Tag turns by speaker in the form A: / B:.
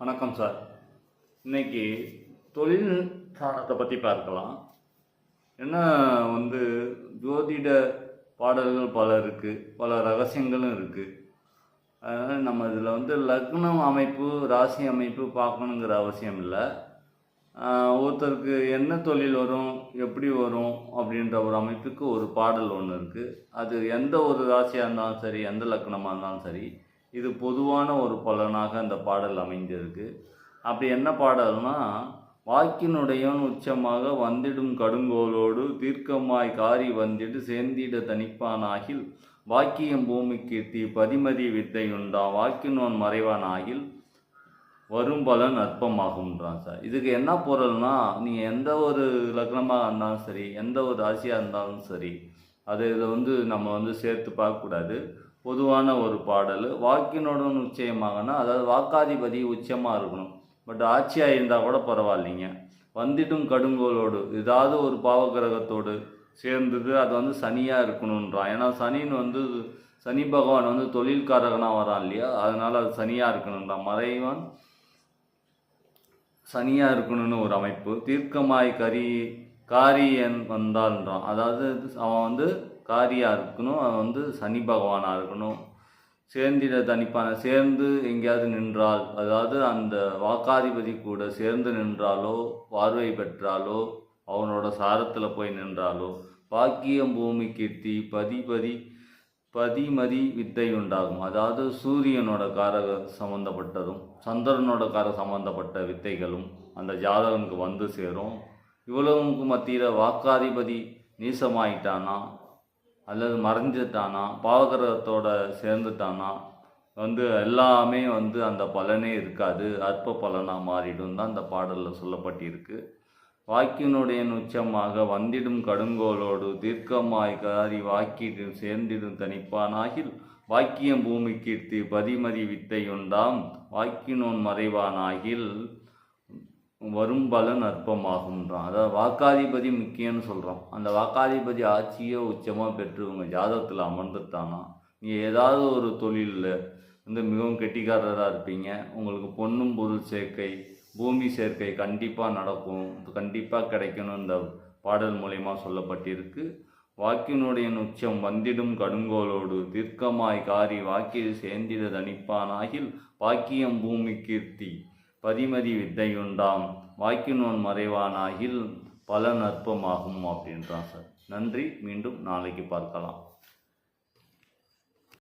A: வணக்கம் சார். இன்னைக்கு தொழில் சாணத்தை பற்றி பார்க்கலாம். என்ன ஜோதிட பாடல்கள் பல இருக்குது, பல ரகசியங்களும் இருக்குது. அதனால் நம்ம இதில் லக்னம் அமைப்பு, ராசி அமைப்பு பார்க்கணுங்கிற அவசியம் இல்லை. ஒருத்தருக்கு என்ன தொழில் வரும், எப்படி வரும் அப்படின்ற ஒரு அமைப்புக்கு ஒரு பாடல் ஒன்று இருக்குது. அது எந்த ஒரு ராசியாக இருந்தாலும் சரி, எந்த லக்னமாக இருந்தாலும் சரி, இது பொதுவான ஒரு பலனாக அந்த பாடல் அமைந்திருக்கு. அப்படி என்ன பாடல்னா, வாக்கினுடையவன் உச்சமாக வந்திடும் கடுங்கோலோடு தீர்க்கமாய் காரி வந்திடு சேர்ந்திட தனிப்பானாகில் வாக்கியம் பூமி கீர்த்தி பதிமதி வித்தையுண்டாம் வாக்கினோன் மறைவான் ஆகில் வரும் பலன் அற்பமாகும்ன்றான் சார். இதுக்கு என்ன பொருள்னா, நீங்கள் எந்த ஒரு லக்னமாக இருந்தாலும் சரி, எந்த ஒரு ராசியாக இருந்தாலும் சரி, அது இதை நம்ம சேர்த்து பார்க்கக்கூடாது. பொதுவான ஒரு பாடல். வாக்கினுடன் உச்சயமாகனா, அதாவது வாக்காதிபதி உச்சமாக இருக்கணும். பட் ஆட்சியாக இருந்தால் கூட பரவாயில்லைங்க. வந்திடும் கடுங்கோலோடு ஏதாவது ஒரு பாவகிரகத்தோடு சேர்ந்தது, அது சனியாக இருக்கணுன்றான். ஏன்னா சனி பகவான் தொழில்காரகனாக வரான் இல்லையா, அதனால் அது சனியாக இருக்கணுன்றான். மறைவான் சனியாக இருக்கணும்னு ஒரு அமைப்பு. தீர்க்கமாய் காரியன் வந்தால்ன்றான். அதாவது அவன் காரியாக இருக்கணும், அவன் சனி பகவானாக இருக்கணும். சேர்ந்திட தனிப்பான, சேர்ந்து எங்கேயாவது நின்றால், அதாவது அந்த வாக்காதிபதி கூட சேர்ந்து நின்றாலோ, பார்வை பெற்றாலோ, அவனோட சாரத்தில் போய் நின்றாலோ, வாக்கியம் பூமி கீர்த்தி பதிமதி வித்தை உண்டாகும். அதாவது சூரியனோட காரக சம்மந்தப்பட்டதும் சந்திரனோட சம்மந்தப்பட்ட வித்தைகளும் அந்த ஜாதகனுக்கு சேரும். இவ்வளவுக்கு மத்தியில் வாக்காதிபதி நீசமாயிட்டானா அல்லது மறைஞ்சிட்டானா, பாவகிரகத்தோட சேர்ந்துட்டானா, எல்லாமே அந்த பலனே இருக்காது, அற்ப பலனாக மாறிடும் தான் அந்த பாடலில் சொல்லப்பட்டிருக்கு. வாக்கினுடைய உச்சமாக வந்திடும் கடுங்கோலோடு தீர்க்கமாய் காரி வாக்கிடும் சேர்ந்திடும் தனிப்பானாகில் வாக்கியம் பூமி கீர்த்தி பதிமதி வித்தையுண்டாம் வாக்கினோன் மறைவானாகில் வரும் பலன் அற்பமாகும்ன்றான். அதாவது வாக்காதிபதி முக்கியம்னு சொல்கிறோம். அந்த வாக்காதிபதி ஆட்சியோ உச்சமாக பெற்று உங்கள் ஜாதகத்தில் அமர்ந்துட்டானா, நீங்கள் ஏதாவது ஒரு தொழிலில் மிகவும் கெட்டிக்காரராக இருப்பீங்க. உங்களுக்கு பொன்னும் பொருள் சேர்க்கை, பூமி சேர்க்கை கண்டிப்பாக நடக்கும், கண்டிப்பாக கிடைக்கணும் இந்த பாடல் மூலயமா சொல்லப்பட்டிருக்கு. வாக்கினுடைய உச்சம் வந்திடும் கடுங்கோலோடு தீர்க்கமாய் காரி வாக்கில் சேர்ந்திட தனிப்பானாகில் வாக்கியம் பூமி கீர்த்தி பதிமதி வித்தையுண்டாம் வாக்கினோன் மறைவானாகில் பலன் அற்பமாகும் அப்படின்றான் சார். நன்றி. மீண்டும் நாளைக்கு பார்க்கலாம்.